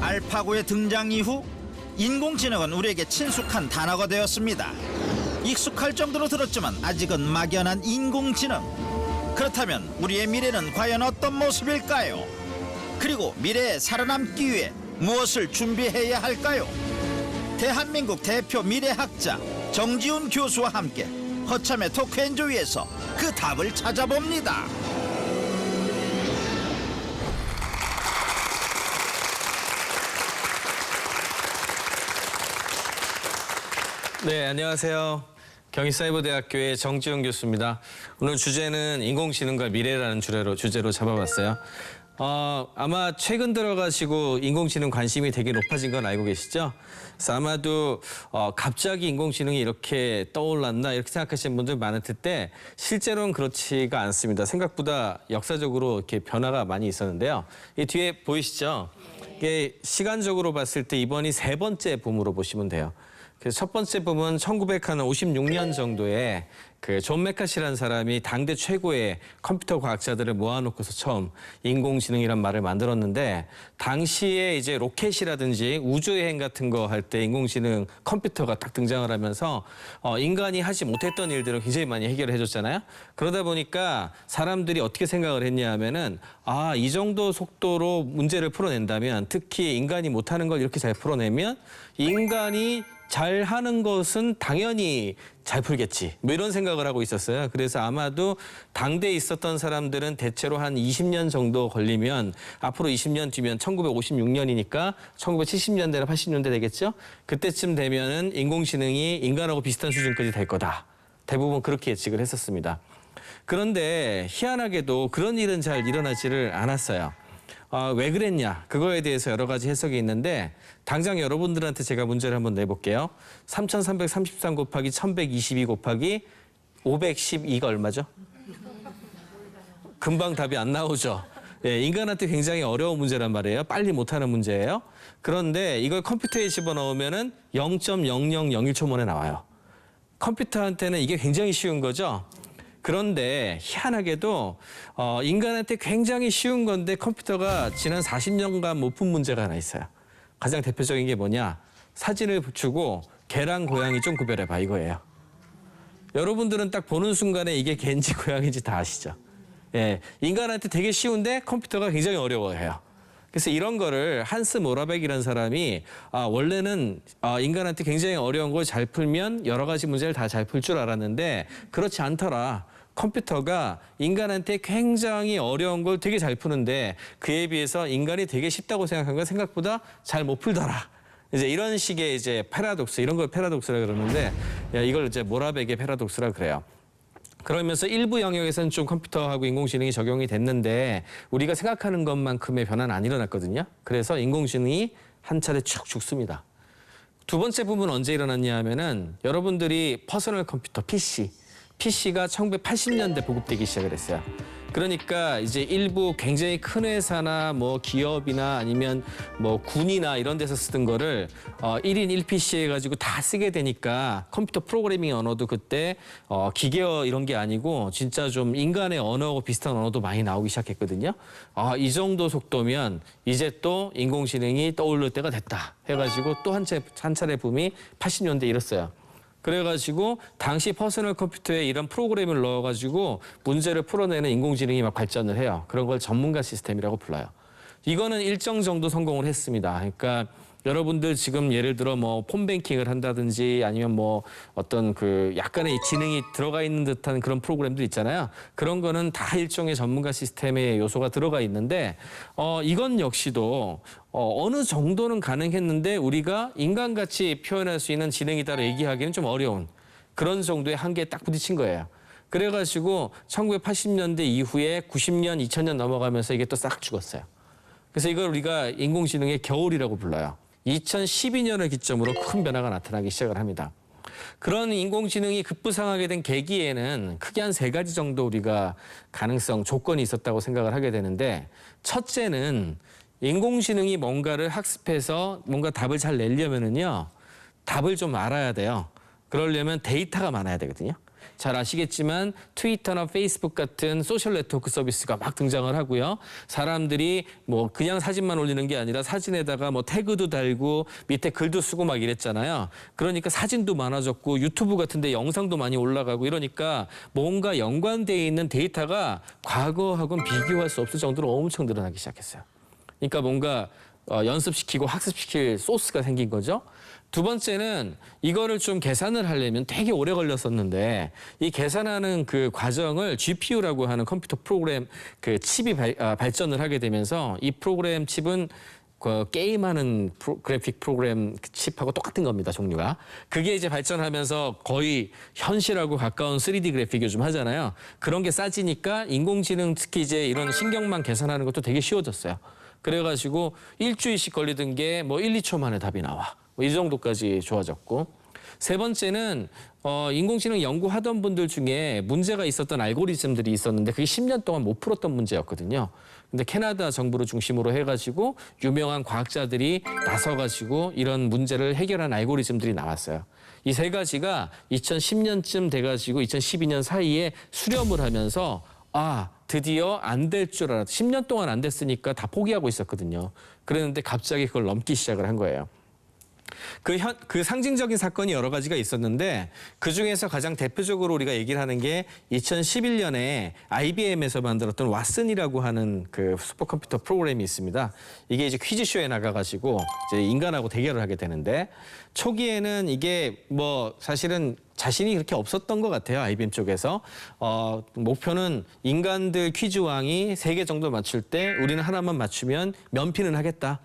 알파고의 등장 이후 인공지능은 우리에게 친숙한 단어가 되었습니다. 익숙할 정도로 들었지만 아직은 막연한 인공지능. 그렇다면 우리의 미래는 과연 어떤 모습일까요? 그리고 미래에 살아남기 위해 무엇을 준비해야 할까요? 대한민국 대표 미래학자 정지훈 교수와 함께 허참의 토크엔조이에서 그 답을 찾아봅니다. 네, 안녕하세요. 경희사이버대학교의 정지훈 교수입니다. 오늘 주제는 인공지능과 미래라는 주제로 잡아봤어요. 아마 최근 들어가시고 인공지능 관심이 되게 높아진 건 알고 계시죠? 그래서 아마도 갑자기 인공지능이 이렇게 떠올랐나 이렇게 생각하시는 분들 많을 텐데 실제로는 그렇지가 않습니다. 생각보다 역사적으로 이렇게 변화가 많이 있었는데요. 이 뒤에 보이시죠? 이게 시간적으로 봤을 때 이번이 세 번째 붐으로 보시면 돼요. 그래서 첫 번째 붐은 1956년 정도에 그 존 메카시라는 사람이 당대 최고의 컴퓨터 과학자들을 모아놓고서 처음 인공지능이란 말을 만들었는데 당시에 이제 로켓이라든지 우주여행 같은 거 할 때 인공지능 컴퓨터가 딱 등장을 하면서 인간이 하지 못했던 일들을 굉장히 많이 해결해 줬잖아요. 그러다 보니까 사람들이 어떻게 생각을 했냐 하면은 이 정도 속도로 문제를 풀어낸다면 특히 인간이 못하는 걸 이렇게 잘 풀어내면 인간이 잘하는 것은 당연히 잘 풀겠지. 뭐 이런 생각을 하고 있었어요. 그래서 아마도 당대에 있었던 사람들은 대체로 한 20년 정도 걸리면 앞으로 20년 뒤면 1956년이니까 1970년대나 80년대 되겠죠? 그때쯤 되면은 인공지능이 인간하고 비슷한 수준까지 될 거다. 대부분 그렇게 예측을 했었습니다. 그런데 희한하게도 그런 일은 잘 일어나지를 않았어요. 왜 그랬냐? 그거에 대해서 여러 가지 해석이 있는데 당장 여러분들한테 제가 문제를 한번 내볼게요. 3333 곱하기 1122 곱하기 512가 얼마죠? 금방 답이 안 나오죠. 예, 인간한테 굉장히 어려운 문제란 말이에요. 빨리 못하는 문제예요. 그런데 이걸 컴퓨터에 집어넣으면 0.0001초 만에 나와요. 컴퓨터한테는 이게 굉장히 쉬운 거죠. 그런데 희한하게도 인간한테 굉장히 쉬운 건데 컴퓨터가 지난 40년간 못 푼 문제가 하나 있어요. 가장 대표적인 게 뭐냐? 사진을 주고 개랑 고양이 좀 구별해봐 이거예요. 여러분들은 딱 보는 순간에 이게 개인지 고양인지 다 아시죠? 예, 인간한테 되게 쉬운데 컴퓨터가 굉장히 어려워해요. 그래서 이런 거를 한스 모라백이라는 사람이 원래는 인간한테 굉장히 어려운 걸 잘 풀면 여러 가지 문제를 다 잘 풀 줄 알았는데 그렇지 않더라. 컴퓨터가 인간한테 굉장히 어려운 걸 되게 잘 푸는데 그에 비해서 인간이 되게 쉽다고 생각한 건 생각보다 잘 못 풀더라. 이제 이런 식의 이제 패러독스, 이런 걸 패러독스라 그러는데 이걸 이제 모라백의 패러독스라 그래요. 그러면서 일부 영역에서는 좀 컴퓨터하고 인공지능이 적용이 됐는데 우리가 생각하는 것만큼의 변화는 안 일어났거든요. 그래서 인공지능이 한 차례 쭉 죽습니다. 두 번째 부분은 언제 일어났냐 하면은 여러분들이 퍼스널 컴퓨터, PC가 1980년대 보급되기 시작을 했어요. 그러니까 이제 일부 굉장히 큰 회사나 뭐 기업이나 아니면 뭐 군이나 이런 데서 쓰던 거를 1인 1PC 해가지고 다 쓰게 되니까 컴퓨터 프로그래밍 언어도 그때 기계어 이런 게 아니고 진짜 좀 인간의 언어하고 비슷한 언어도 많이 나오기 시작했거든요. 이 정도 속도면 이제 또 인공지능이 떠오를 때가 됐다 해가지고 또 한 차례 붐이 80년대에 일었어요. 그래가지고 당시 퍼스널 컴퓨터에 이런 프로그램을 넣어가지고 문제를 풀어내는 인공지능이 막 발전을 해요. 그런 걸 전문가 시스템이라고 불러요. 이거는 일정 정도 성공을 했습니다. 그러니까 여러분들 지금 예를 들어 뭐 폰뱅킹을 한다든지 아니면 뭐 어떤 그 약간의 지능이 들어가 있는 듯한 그런 프로그램들 있잖아요. 그런 거는 다 일종의 전문가 시스템의 요소가 들어가 있는데 이건 역시도 어느 정도는 가능했는데 우리가 인간같이 표현할 수 있는 지능이다라고 얘기하기는 좀 어려운 그런 정도의 한계에 딱 부딪힌 거예요. 그래가지고 1980년대 이후에 90년, 2000년 넘어가면서 이게 또 싹 죽었어요. 그래서 이걸 우리가 인공지능의 겨울이라고 불러요. 2012년을 기점으로 큰 변화가 나타나기 시작을 합니다. 그런 인공지능이 급부상하게 된 계기에는 크게 한 3가지 정도 우리가 가능성, 조건이 있었다고 생각을 하게 되는데 첫째는 인공지능이 뭔가를 학습해서 뭔가 답을 잘 내려면은요. 답을 좀 알아야 돼요. 그러려면 데이터가 많아야 되거든요. 잘 아시겠지만 트위터나 페이스북 같은 소셜 네트워크 서비스가 막 등장을 하고요. 사람들이 뭐 그냥 사진만 올리는 게 아니라 사진에다가 뭐 태그도 달고 밑에 글도 쓰고 막 이랬잖아요. 그러니까 사진도 많아졌고 유튜브 같은 데 영상도 많이 올라가고 이러니까 뭔가 연관되어 있는 데이터가 과거하고는 비교할 수 없을 정도로 엄청 늘어나기 시작했어요. 그러니까 뭔가 연습시키고 학습시킬 소스가 생긴 거죠. 두 번째는 이거를 좀 계산을 하려면 되게 오래 걸렸었는데 이 계산하는 그 과정을 GPU라고 하는 컴퓨터 프로그램 그 칩이 발전을 하게 되면서 이 프로그램 칩은 그 게임하는 그래픽 프로그램 칩하고 똑같은 겁니다, 종류가. 그게 이제 발전하면서 거의 현실하고 가까운 3D 그래픽 요즘 하잖아요. 그런 게 싸지니까 인공지능 특히 이제 이런 신경망 계산하는 것도 되게 쉬워졌어요. 그래가지고 일주일씩 걸리던 게 뭐 1, 2초 만에 답이 나와. 뭐 이 정도까지 좋아졌고. 세 번째는 인공지능 연구하던 분들 중에 문제가 있었던 알고리즘들이 있었는데 그게 10년 동안 못 풀었던 문제였거든요. 근데 캐나다 정부를 중심으로 해가지고 유명한 과학자들이 나서가지고 이런 문제를 해결한 알고리즘들이 나왔어요. 이 세 가지가 2010년쯤 돼가지고 2012년 사이에 수렴을 하면서 드디어 안 될 줄 알았다. 10년 동안 안 됐으니까 다 포기하고 있었거든요. 그랬는데 갑자기 그걸 넘기 시작을 한 거예요. 그 상징적인 사건이 여러 가지가 있었는데 그중에서 가장 대표적으로 우리가 얘기를 하는 게 2011년에 IBM에서 만들었던 왓슨이라고 하는 그 슈퍼컴퓨터 프로그램이 있습니다. 이게 이제 퀴즈쇼에 나가가지고 이제 인간하고 대결을 하게 되는데 초기에는 이게 뭐 사실은 자신이 그렇게 없었던 것 같아요. IBM 쪽에서. 목표는 인간들 퀴즈왕이 3개 정도 맞출 때 우리는 하나만 맞추면 면피는 하겠다.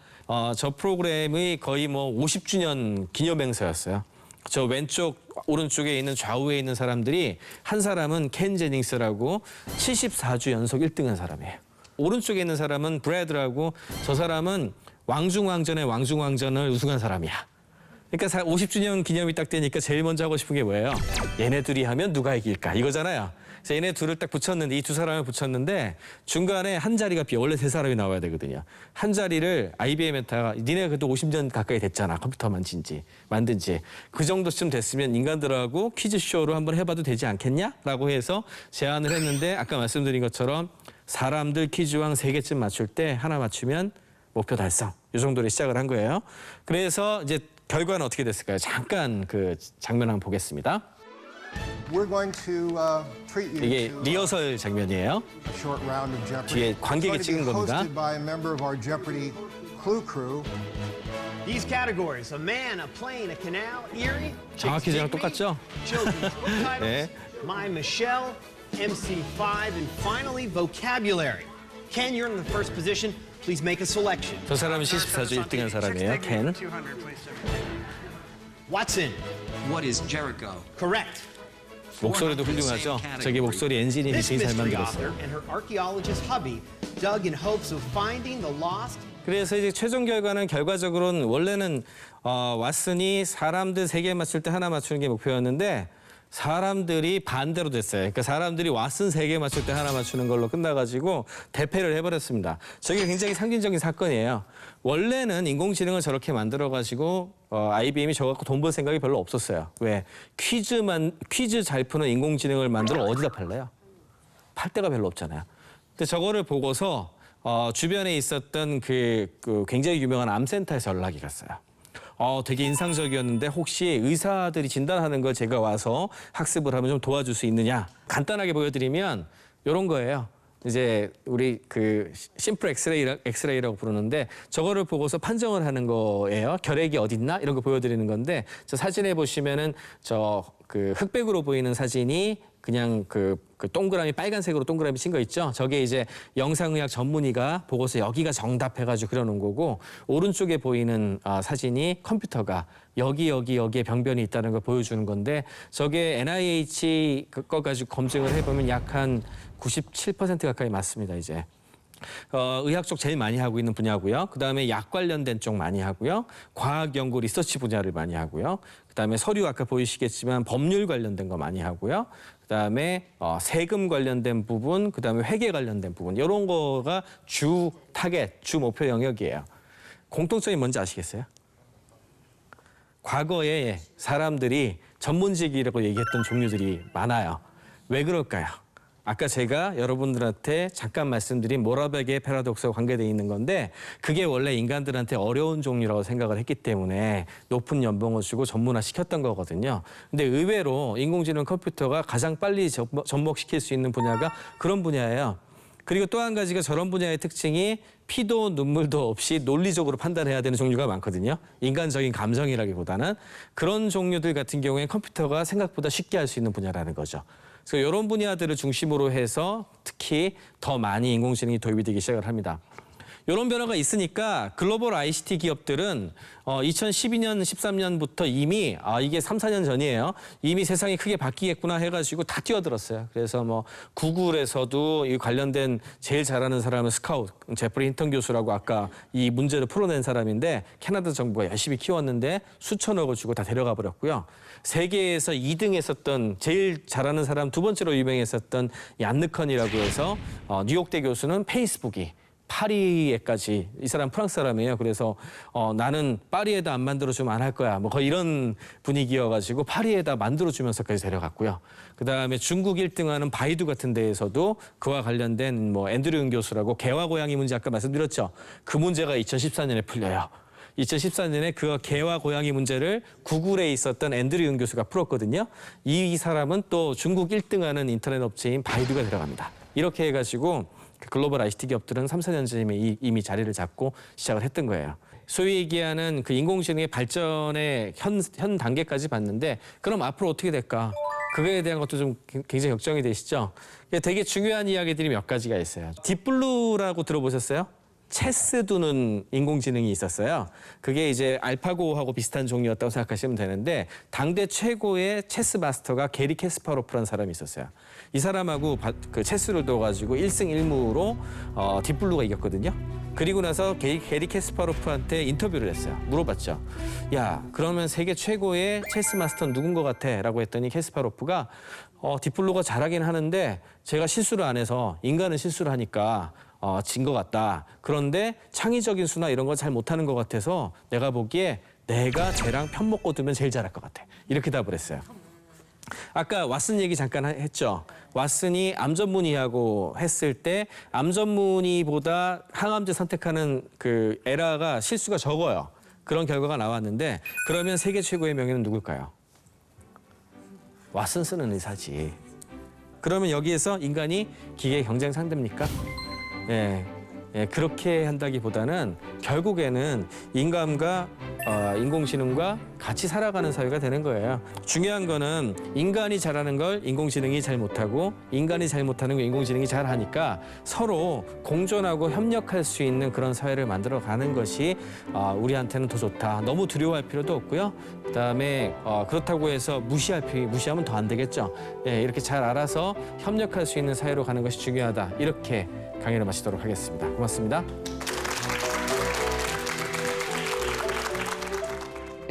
저 프로그램이 거의 뭐 50주년 기념행사였어요. 저 왼쪽, 오른쪽에 있는 좌우에 있는 사람들이 한 사람은 켄 제닝스라고 74주 연속 1등한 사람이에요. 오른쪽에 있는 사람은 브래드라고 저 사람은 왕중왕전의 왕중왕전을 우승한 사람이야. 그러니까 50주년 기념이 딱 되니까 제일 먼저 하고 싶은 게 뭐예요? 얘네 둘이 하면 누가 이길까? 이거잖아요. 그래서 얘네 둘을 딱 붙였는데 이 두 사람을 붙였는데 중간에 한 자리가 비어. 원래 3사람이 나와야 되거든요. 한 자리를 IBM에다가 니네 그래도 50년 가까이 됐잖아. 컴퓨터 만든 지. 그 정도쯤 됐으면 인간들하고 퀴즈쇼로 한번 해봐도 되지 않겠냐? 라고 해서 제안을 했는데 아까 말씀드린 것처럼 사람들 퀴즈왕 3개쯤 맞출 때 하나 맞추면 목표 달성. 이 정도로 시작을 한 거예요. 그래서 이제 결과는 어떻게 됐을까요? 잠깐 그 장면 한번 보겠습니다. We're going to treat you 이게 to 리허설 장면이에요. a short round of Jeopardy. 뒤에 관객이 It's going 찍은 to be 겁니다. hosted by a member of our Jeopardy Clue Crew. These categories: a man, a plane, a canal, Erie. 정확히 저랑 Chicks Dig Me, 똑같죠? Children's book titles, 네. My Michelle, MC5, and finally vocabulary. Ken, you're in the first position. Please make a selection. 저 사람은 74주 1등한 사람이에요. 켄. Watson, What is Jericho? correct. 목소리도 훌륭하죠? 저기 목소리 엔지니어링이 This 되게 잘 mystery 만들었어요. author and her archaeologist hubby dug in hopes of finding the lost. 그래서 이제 최종 결과는 결과적으로는 원래는 왓슨이 사람들 3개 맞출 때 하나 맞추는 게 목표였는데 사람들이 반대로 됐어요. 그러니까 사람들이 왓슨 3개 맞출 때 하나 맞추는 걸로 끝나가지고 대패를 해버렸습니다. 저게 굉장히 상징적인 사건이에요. 원래는 인공지능을 저렇게 만들어가지고 IBM이 저거 갖고 돈 벌 생각이 별로 없었어요. 왜? 퀴즈 잘 푸는 인공지능을 만들어 어디다 팔래요? 팔 데가 별로 없잖아요. 근데 저거를 보고서 주변에 있었던 그 굉장히 유명한 암센터에서 연락이 갔어요. 되게 인상적이었는데 혹시 의사들이 진단하는 걸 제가 와서 학습을 하면 좀 도와줄 수 있느냐. 간단하게 보여드리면 이런 거예요. 이제 우리 그 심플 엑스레이라고 부르는데 저거를 보고서 판정을 하는 거예요. 결핵이 어딨나 이런 거 보여드리는 건데 저 사진에 보시면은 저 그 흑백으로 보이는 사진이 그냥 그 동그라미 빨간색으로 동그라미 친 거 있죠. 저게 이제 영상의학 전문의가 보고서 여기가 정답해가지고 그려놓은 거고 오른쪽에 보이는 사진이 컴퓨터가 여기에 병변이 있다는 걸 보여주는 건데 저게 NIH 거 가지고 검증을 해보면 약 한 97% 가까이 맞습니다. 이제. 의학 쪽 제일 많이 하고 있는 분야고요. 그다음에 약 관련된 쪽 많이 하고요. 과학 연구 리서치 분야를 많이 하고요. 그다음에 서류 아까 보이시겠지만 법률 관련된 거 많이 하고요. 그다음에 세금 관련된 부분, 그다음에 회계 관련된 부분 이런 거가 주 타겟, 주 목표 영역이에요. 공통점이 뭔지 아시겠어요? 과거에 사람들이 전문직이라고 얘기했던 종류들이 많아요. 왜 그럴까요? 아까 제가 여러분들한테 잠깐 말씀드린 모라베게 패러독스와 관계되어 있는 건데 그게 원래 인간들한테 어려운 종류라고 생각을 했기 때문에 높은 연봉을 주고 전문화시켰던 거거든요. 근데 의외로 인공지능 컴퓨터가 가장 빨리 접목시킬 수 있는 분야가 그런 분야예요. 그리고 또 한 가지가 저런 분야의 특징이 피도 눈물도 없이 논리적으로 판단해야 되는 종류가 많거든요. 인간적인 감정이라기보다는 그런 종류들 같은 경우에 컴퓨터가 생각보다 쉽게 할 수 있는 분야라는 거죠. 그래서 이런 분야들을 중심으로 해서 특히 더 많이 인공지능이 도입이 되기 시작을 합니다. 이런 변화가 있으니까 글로벌 ICT 기업들은 2012년, 13년부터 이미 이게 3, 4년 전이에요. 이미 세상이 크게 바뀌겠구나 해가지고 다 뛰어들었어요. 그래서 뭐 구글에서도 이 관련된 제일 잘하는 사람은 스카웃, 제프리 힌턴 교수라고 아까 이 문제를 풀어낸 사람인데 캐나다 정부가 열심히 키웠는데 수천억을 주고 다 데려가 버렸고요. 세계에서 2등 했었던 제일 잘하는 사람 두 번째로 유명했었던 얀느컨이라고 해서 뉴욕대 교수는 페이스북이 파리에까지 이 사람 프랑스 사람이에요. 그래서 나는 파리에다 안 만들어주면 안 할 거야. 뭐 거의 이런 분위기여가지고 파리에다 만들어주면서까지 데려갔고요. 그다음에 중국 1등하는 바이두 같은 데에서도 그와 관련된 뭐 앤드류 응 교수라고 개와 고양이 문제 아까 말씀드렸죠. 그 문제가 2014년에 풀려요. 2014년에 그 개와 고양이 문제를 구글에 있었던 앤드류 응 교수가 풀었거든요. 이 사람은 또 중국 1등하는 인터넷 업체인 바이두가 데려갑니다. 이렇게 해가지고 글로벌 ICT 기업들은 3, 4년 전에 이미 자리를 잡고 시작을 했던 거예요. 소위 얘기하는 그 인공지능의 발전의 현 단계까지 봤는데 그럼 앞으로 어떻게 될까? 그거에 대한 것도 좀 굉장히 걱정이 되시죠? 되게 중요한 이야기들이 몇 가지가 있어요. 딥블루라고 들어보셨어요? 체스 두는 인공지능이 있었어요. 그게 이제 알파고하고 비슷한 종류였다고 생각하시면 되는데 당대 최고의 체스 마스터가 게리 캐스파로프라는 사람이 있었어요. 이 사람하고 그 체스를 둬가지고 1승 1무로 딥블루가 이겼거든요. 그리고 나서 게리 캐스파로프한테 인터뷰를 했어요. 물어봤죠. 야, 그러면 세계 최고의 체스 마스터는 누군 것 같아? 라고 했더니 캐스파로프가 딥블루가 잘하긴 하는데 제가 실수를 안 해서 인간은 실수를 하니까 진 것 같다. 그런데 창의적인 수나 이런 거 잘 못하는 것 같아서 내가 보기에 내가 쟤랑 편 먹고 두면 제일 잘할 것 같아. 이렇게 답을 했어요. 아까 왓슨 얘기 잠깐 했죠. 왓슨이 암전문의하고 했을 때 암전문의보다 항암제 선택하는 그 에러가 실수가 적어요. 그런 결과가 나왔는데 그러면 세계 최고의 명예는 누굴까요? 왓슨 쓰는 의사지. 그러면 여기에서 인간이 기계의 경쟁 상대입니까? 예, 그렇게 한다기보다는 결국에는 인간과 인공지능과 같이 살아가는 사회가 되는 거예요. 중요한 거는 인간이 잘하는 걸 인공지능이 잘 못하고 인간이 잘 못하는 걸 인공지능이 잘하니까 서로 공존하고 협력할 수 있는 그런 사회를 만들어가는 것이 우리한테는 더 좋다. 너무 두려워할 필요도 없고요. 그다음에 그렇다고 해서 무시하면 더 안 되겠죠. 예, 이렇게 잘 알아서 협력할 수 있는 사회로 가는 것이 중요하다. 이렇게 강의를 마치도록 하겠습니다. 고맙습니다.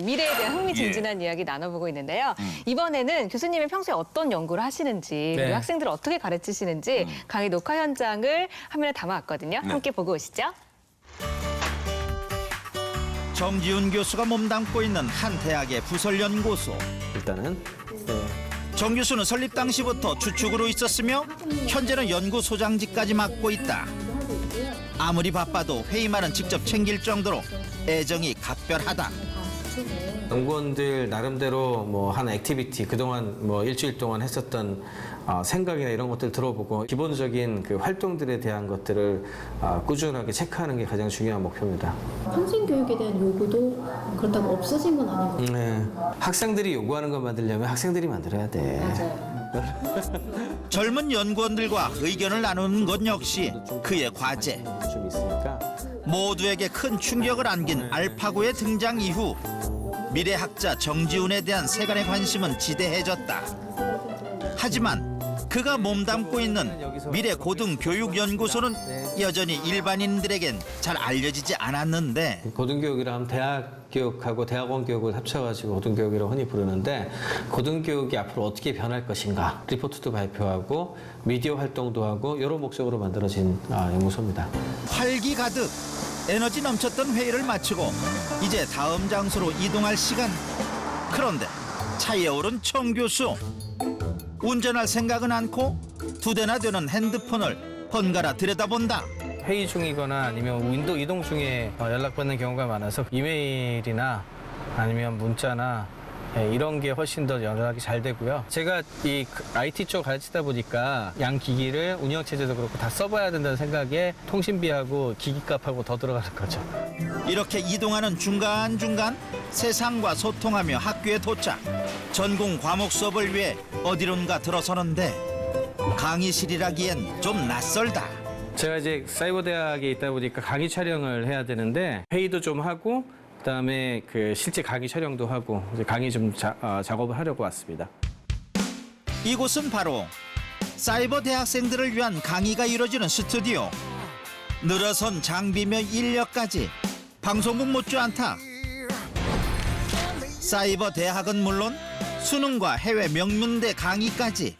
미래에 대한 흥미진진한 이야기 나눠보고 있는데요. 이번에는 교수님이 평소에 어떤 연구를 하시는지 그리고 학생들을 어떻게 가르치시는지 강의 녹화 현장을 화면에 담아왔거든요. 함께 보고 오시죠. 정지훈 교수가 몸담고 있는 한 대학의 부설연구소. 일단은 정 교수는 설립 당시부터 주축으로 있었으며 현재는 연구소장직까지 맡고 있다. 아무리 바빠도 회의만은 직접 챙길 정도로 애정이 각별하다. 연구원들 나름대로 뭐 한 액티비티 그동안 뭐 일주일 동안 했었던 생각이나 이런 것들 들어보고 기본적인 그 활동들에 대한 것들을 꾸준하게 체크하는 게 가장 중요한 목표입니다. 평생 교육에 대한 요구도 그렇다고 없어진 건 아닌 것 같아요. 네. 학생들이 요구하는 걸 만들려면 학생들이 만들어야 돼. 맞아요. 젊은 연구원들과 의견을 나누는 것 역시 그의 과제. 좀 있으니까. 모두에게 큰 충격을 안긴 알파고의 등장 이후 미래학자 정지훈에 대한 세간의 관심은 지대해졌다. 하지만 그가 몸담고 있는 미래고등교육연구소는 여전히 일반인들에겐 잘 알려지지 않았는데 고등교육이라 하면 대학 교육하고 대학원 교육을 합쳐가지고 고등교육이라고 흔히 부르는데 고등교육이 앞으로 어떻게 변할 것인가 리포트도 발표하고 미디어 활동도 하고 이런 목적으로 만들어진 연구소입니다. 활기 가득 에너지 넘쳤던 회의를 마치고 이제 다음 장소로 이동할 시간. 그런데 차에 오른 청 교수. 운전할 생각은 않고 2대나 되는 핸드폰을 번갈아 들여다본다. 회의 중이거나 아니면 이동 중에 연락받는 경우가 많아서 이메일이나 아니면 문자나 이런 게 훨씬 더 연락이 잘 되고요. 제가 이 IT 쪽 가르치다 보니까 양 기기를 운영체제도 그렇고 다 써봐야 된다는 생각에 통신비하고 기기값하고 더 들어가는 거죠. 이렇게 이동하는 중간중간 세상과 소통하며 학교에 도착. 전공 과목 수업을 위해 어디론가 들어서는데 강의실이라기엔 좀 낯설다. 제가 이제 사이버대학에 있다 보니까 강의 촬영을 해야 되는데 회의도 좀 하고 그다음에 그 실제 강의 촬영도 하고 이제 강의 좀 작업을 하려고 왔습니다. 이곳은 바로 사이버 대학생들을 위한 강의가 이루어지는 스튜디오. 늘어선 장비며 인력까지 방송국 못지않다. 사이버 대학은 물론 수능과 해외 명문대 강의까지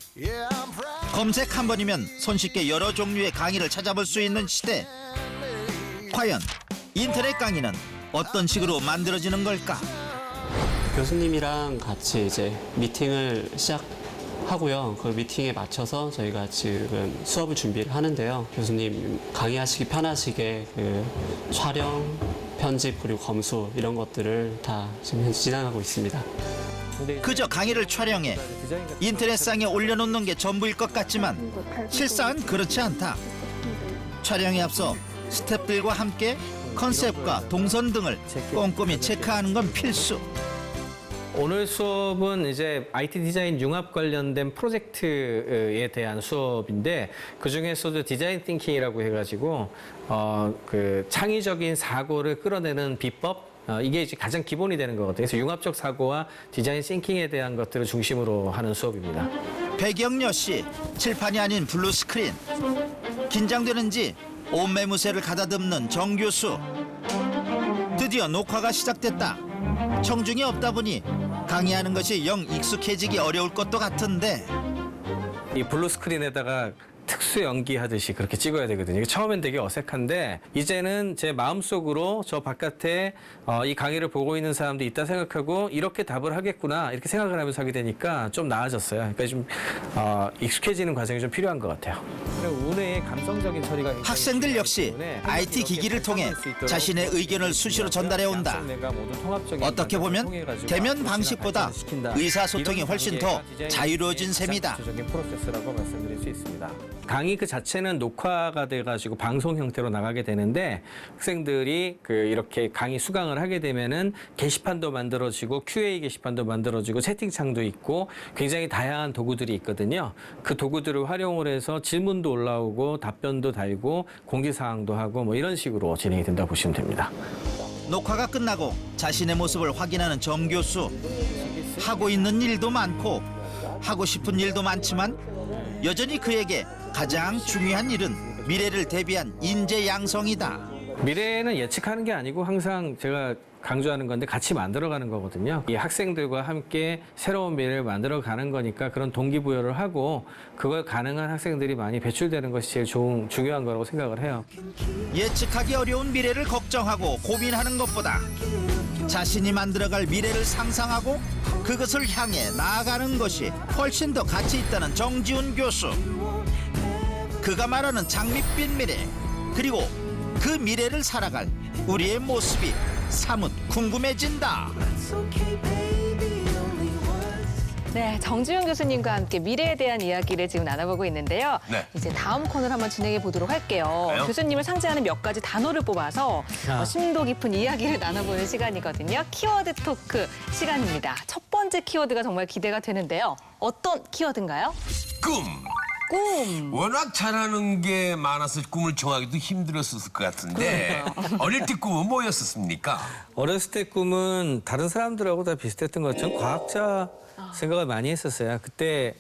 검색 한 번이면 손쉽게 여러 종류의 강의를 찾아볼 수 있는 시대. 과연 인터넷 강의는 어떤 식으로 만들어지는 걸까? 교수님이랑 같이 이제 미팅을 시작하고요. 그 미팅에 맞춰서 저희가 지금 수업을 준비를 하는데요. 교수님 강의하시기 편하시게 그 촬영, 편집 그리고 검수 이런 것들을 다 지금 현재 진행하고 있습니다. 그저 강의를 촬영해 인터넷상에 올려놓는 게 전부일 것 같지만 실상은 그렇지 않다. 촬영에 앞서 스태프들과 함께 컨셉과 동선 등을 꼼꼼히 체크하는 건 필수. 오늘 수업은 이제 IT 디자인 융합 관련된 프로젝트에 대한 수업인데 그 중에서도 디자인 띵킹이라고 해가지고 그 창의적인 사고를 끌어내는 비법 이게 이제 가장 기본이 되는 거거든요. 그래서 융합적 사고와 디자인 싱킹에 대한 것들을 중심으로 하는 수업입니다. 배경 여시, 칠판이 아닌 블루 스크린. 긴장되는지 옷매무새를 가다듬는 정 교수. 드디어 녹화가 시작됐다. 청중이 없다 보니 강의하는 것이 영 익숙해지기 어려울 것도 같은데 이 블루 스크린에다가 특수 연기하듯이 그렇게 찍어야 되거든요. 처음엔 되게 어색한데 이제는 제 마음속으로 저 바깥에 이 강의를 보고 있는 사람도 있다 생각하고 이렇게 답을 하겠구나 이렇게 생각을 하면서 하게 되니까 좀 나아졌어요. 그러니까 좀 익숙해지는 과정이 좀 필요한 것 같아요. 운의 감성적인 처리가 학생들 역시 IT 기기를 통해 자신의 의견을 수시로 전달해 온다. 어떻게 보면 대면 방식보다 의사소통이 훨씬 더 자유로워진 셈이다. 프로세스라고 말씀드릴 수 있습니다. 강의 그 자체는 녹화가 돼가지고 방송 형태로 나가게 되는데 학생들이 이렇게 강의 수강을 하게 되면은 게시판도 만들어지고 QA 게시판도 만들어지고 채팅창도 있고 굉장히 다양한 도구들이 있거든요. 그 도구들을 활용을 해서 질문도 올라오고 답변도 달고 공지사항도 하고 뭐 이런 식으로 진행이 된다고 보시면 됩니다. 녹화가 끝나고 자신의 모습을 확인하는 정 교수. 하고 있는 일도 많고 하고 싶은 일도 많지만 여전히 그에게 가장 중요한 일은 미래를 대비한 인재 양성이다. 미래는 예측하는 게 아니고 항상 제가 강조하는 건데 같이 만들어가는 거거든요. 이 학생들과 함께 새로운 미래를 만들어가는 거니까 그런 동기부여를 하고 그걸 가능한 학생들이 많이 배출되는 것이 제일 중요한 거라고 생각을 해요. 예측하기 어려운 미래를 걱정하고 고민하는 것보다 자신이 만들어갈 미래를 상상하고 그것을 향해 나아가는 것이 훨씬 더 가치 있다는 정지훈 교수. 그가 말하는 장밋빛 미래 그리고 그 미래를 살아갈 우리의 모습이 사뭇 궁금해진다. 네, 정지훈 교수님과 함께 미래에 대한 이야기를 지금 나눠보고 있는데요. 네. 이제 다음 코너를 한번 진행해 보도록 할게요. 교수님을 상징하는 몇 가지 단어를 뽑아서 심도 깊은 이야기를 나눠보는 시간이거든요. 키워드 토크 시간입니다. 첫 번째 키워드가 정말 기대가 되는데요. 어떤 키워드인가요? 꿈. 꿈. 워낙 잘하는 게 많아서 꿈을 정하기도 힘들었을 것 같은데 어릴 때 꿈은 뭐였었습니까? 어렸을 때 꿈은 다른 사람들하고 다 비슷했던 것처럼 과학자 생각을 많이 했었어요. 그때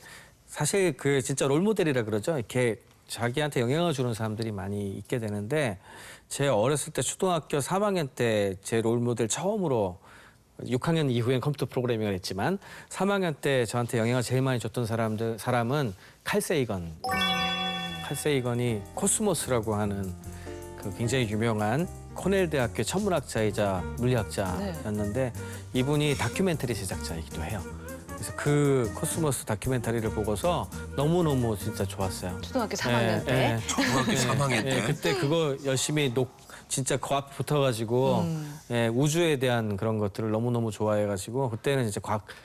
사실 그 진짜 롤모델이라 그러죠. 이렇게 자기한테 영향을 주는 사람들이 많이 있게 되는데 제 어렸을 때 초등학교 3학년 때 제 롤모델 처음으로 6학년 이후엔 컴퓨터 프로그래밍을 했지만 3학년 때 저한테 영향을 제일 많이 줬던 사람은 칼 세이건. 칼 세이건이 코스모스라고 하는 그 굉장히 유명한 코넬 대학교 천문학자이자 물리학자였는데 이분이 다큐멘터리 제작자이기도 해요. 그래서 그 코스모스 다큐멘터리를 보고서 너무너무 진짜 좋았어요. 초등학교 3학년 때. 중학교 3학년 때. 그때 그거 열심히 진짜 그 앞에 붙어가지고 우주에 대한 그런 것들을 너무너무 좋아해가지고 그때는 이제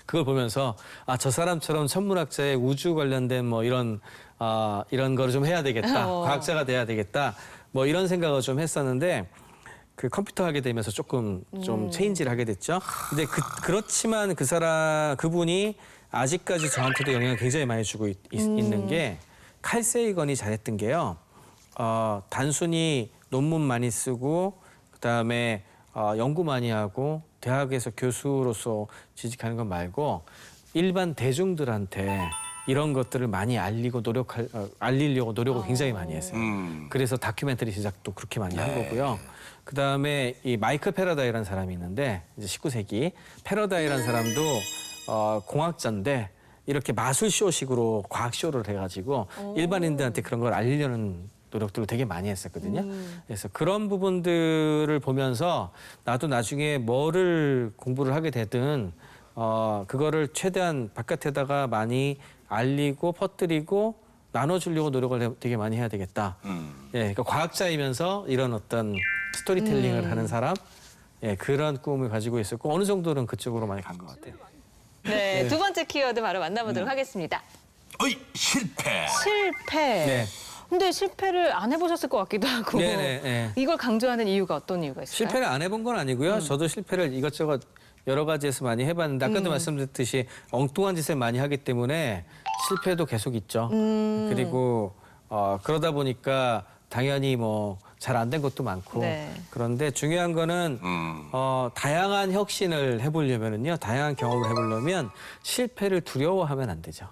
그걸 보면서 아, 저 사람처럼 천문학자의 우주 관련된 뭐 이런 거를 좀 해야 되겠다. 과학자가 돼야 되겠다. 뭐 이런 생각을 좀 했었는데 그 컴퓨터 하게 되면서 조금 좀 체인지를 하게 됐죠. 근데 그렇지만 그분이 아직까지 저한테도 영향을 굉장히 많이 주고 있는 게 칼 세이건이 잘했던 게요. 단순히 논문 많이 쓰고 그다음에 연구 많이 하고 대학에서 교수로서 취직하는 것 말고 일반 대중들한테 이런 것들을 많이 알리려고 노력을 굉장히 많이 했어요. 그래서 다큐멘터리 제작도 그렇게 많이 한 거고요. 그다음에 이 마이클 패러다이라는 사람이 있는데 이제 19세기 패러다이라는 사람도 공학자인데 이렇게 마술쇼식으로 과학쇼를 해가지고 일반인들한테 그런 걸 알리려는 노력들을 되게 많이 했었거든요. 그래서 그런 부분들을 보면서 나도 나중에 뭐를 공부를 하게 되든 그거를 최대한 바깥에다가 많이 알리고 퍼뜨리고 나눠주려고 노력을 되게 많이 해야 되겠다. 그러니까 과학자이면서 이런 어떤 스토리텔링을 하는 사람, 그런 꿈을 가지고 있었고 어느 정도는 그쪽으로 많이 간 것 같아요. 네, 두 번째 키워드 바로 만나보도록 하겠습니다. 어이, 실패. 실패. 네. 근데 실패를 안 해보셨을 것 같기도 하고 이걸 강조하는 이유가 어떤 이유가 있을까요? 실패를 안 해본 건 아니고요. 저도 실패를 이것저것 여러 가지에서 많이 해봤는데 아까도 말씀드렸듯이 엉뚱한 짓을 많이 하기 때문에 실패도 계속 있죠. 그리고 그러다 보니까 당연히 뭐 잘 안 된 것도 많고 그런데 중요한 거는 다양한 혁신을 해보려면요, 다양한 경험을 해보려면 실패를 두려워하면 안 되죠.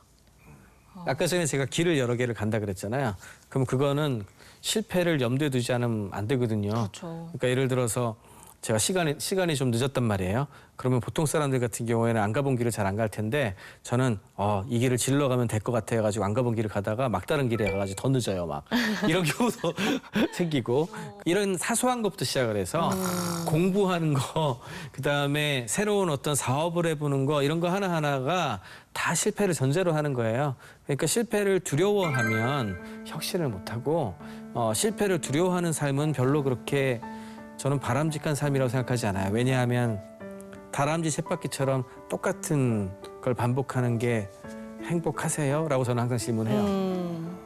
아까 전에 제가 길을 여러 개를 간다 그랬잖아요. 그럼 그거는 실패를 염두에 두지 않으면 안 되거든요. 그렇죠. 그러니까 예를 들어서 제가 시간이 좀 늦었단 말이에요. 그러면 보통 사람들 같은 경우에는 안 가본 길을 잘 안 갈 텐데 저는 이 길을 질러 가면 될 것 같아 가지고 안 가본 길을 가다가 막다른 길에 가가지고 더 늦어요. 막 이런 경우도 생기고 이런 사소한 것부터 시작을 해서 공부하는 거, 그다음에 새로운 어떤 사업을 해보는 거 이런 거 하나하나가 다 실패를 전제로 하는 거예요. 그러니까 실패를 두려워하면 혁신을 못하고 실패를 두려워하는 삶은 별로 그렇게 저는 바람직한 삶이라고 생각하지 않아요. 왜냐하면 다람쥐 쳇바퀴처럼 똑같은 걸 반복하는 게 행복하세요? 라고 저는 항상 질문해요.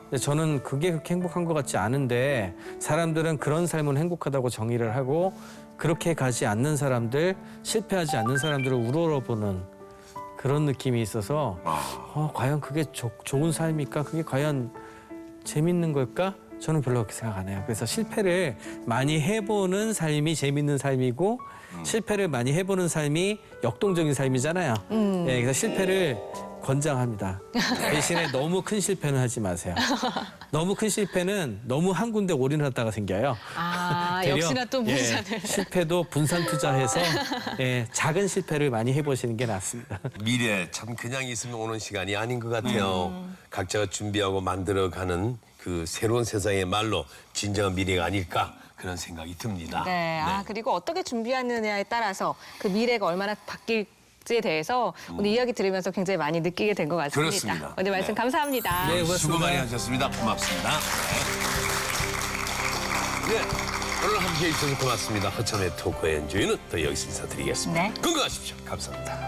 근데 저는 그게 그렇게 행복한 것 같지 않은데 사람들은 그런 삶은 행복하다고 정의를 하고 그렇게 가지 않는 사람들, 실패하지 않는 사람들을 우러러보는 그런 느낌이 있어서 과연 그게 좋은 삶일까? 그게 과연 재밌는 걸까? 저는 별로 그렇게 생각 안 해요. 그래서 실패를 많이 해보는 삶이 재밌는 삶이고 실패를 많이 해보는 삶이 역동적인 삶이잖아요. 그래서 실패를 권장합니다. 대신에 너무 큰 실패는 하지 마세요. 너무 큰 실패는 너무 한 군데 올인하다가 생겨요. 되려, 역시나 또 분산을. 실패도 분산 투자해서 작은 실패를 많이 해보시는 게 낫습니다. 미래 참 그냥 있으면 오는 시간이 아닌 것 같아요. 각자가 준비하고 만들어가는 그 새로운 세상의 말로 진정한 미래가 아닐까 그런 생각이 듭니다. 네. 그리고 어떻게 준비하느냐에 따라서 그 미래가 얼마나 바뀔지에 대해서 오늘 이야기 들으면서 굉장히 많이 느끼게 된 것 같습니다. 그렇습니다. 오늘 말씀 감사합니다. 네, 고맙습니다. 수고 많이 하셨습니다. 고맙습니다. 네. 오늘 함께해 주셔서 고맙습니다. 허천의 토크 엔조이는 또 여기서 인사드리겠습니다. 네. 건강하십시오. 감사합니다.